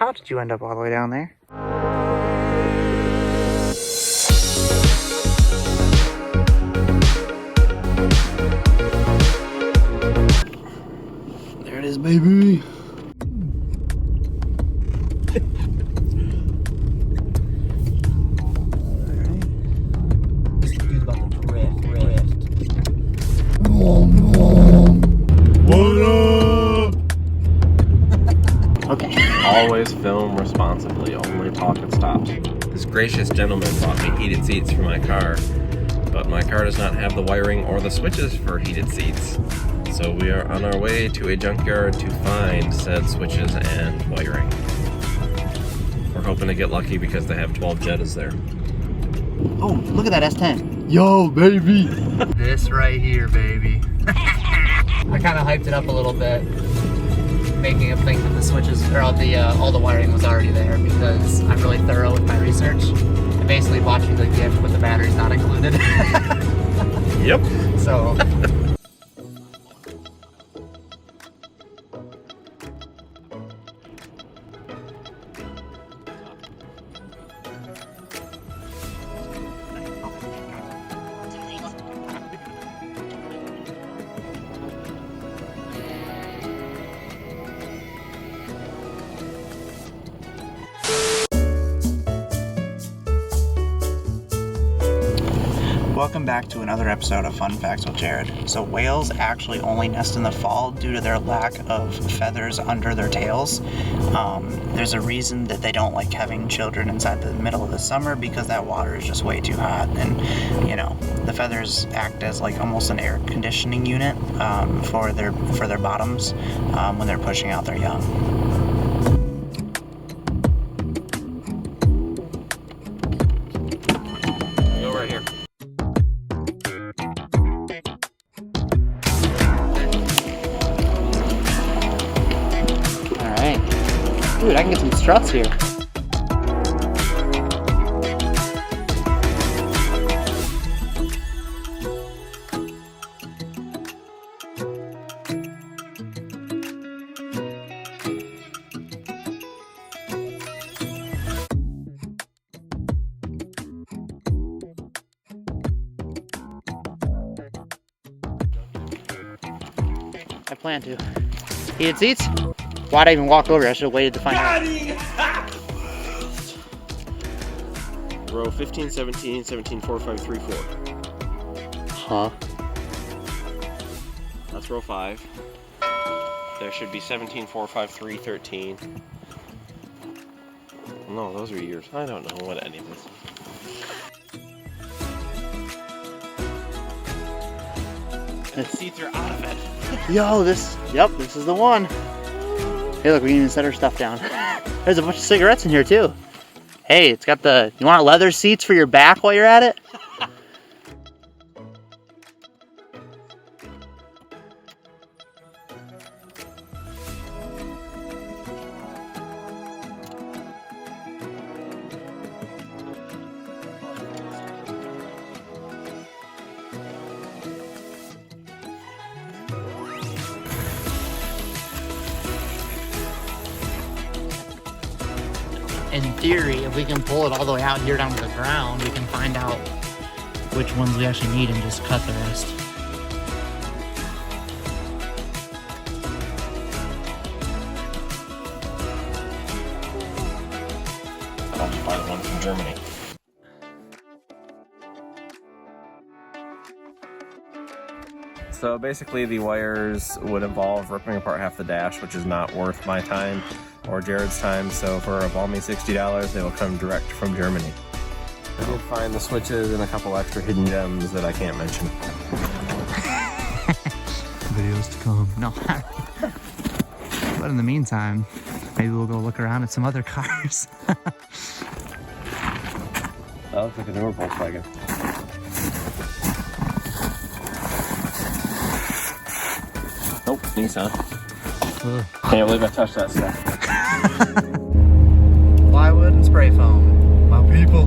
How did you end up all the way down there? There it is, baby. He's about to drift. What up? Okay. Always film responsibly, only talk at stops. This gracious gentleman bought me heated seats for my car, but my car does not have the wiring or the switches for heated seats. So we are on our way to a junkyard to find said switches and wiring. We're hoping to get lucky because they have 12 Jettas there. Oh, look at that S10. Yo, baby! This right here, baby. I kind of hyped it up a little bit, making him think that the switches or all the wiring was already there because I'm really thorough with my research. I basically bought you the gift with the batteries not included. Yep. So. Welcome back to another episode of Fun Facts with Jared. So whales actually only nest in the fall due to their lack of feathers under their tails. There's a reason that they don't like having children inside the middle of the summer because that water is just way too hot. And you know, the feathers act as like almost an air conditioning unit for their bottoms when they're pushing out their young. Dude, I can get some struts here. I plan to. Heated seats? Why'd I even walk over? I should have waited to find out. Row 15, 17, 17, 4, 5, 3, 4. Huh? That's row 5. There should be 17, 4, 5, 3, 13. No, those are years. I don't know what any of this. And the seats are out of it. Yo, this is the one. Hey, look, we can even set our stuff down. There's a bunch of cigarettes in here, too. Hey, it's got you want leather seats for your back while you're at it? In theory, if we can pull it all the way out here down to the ground, we can find out which ones we actually need and just cut the rest. I'll have to find one from Germany. So basically the wires would involve ripping apart half the dash, which is not worth my time or Jared's time, so for a balmy $60, they will come direct from Germany. I did find the switches and a couple extra hidden gems that I can't mention. Videos to come. No. But in the meantime, maybe we'll go look around at some other cars. That looks like a newer Volkswagen. Nope, Nissan. Can't believe I touched that stuff. Plywood and spray foam. My people.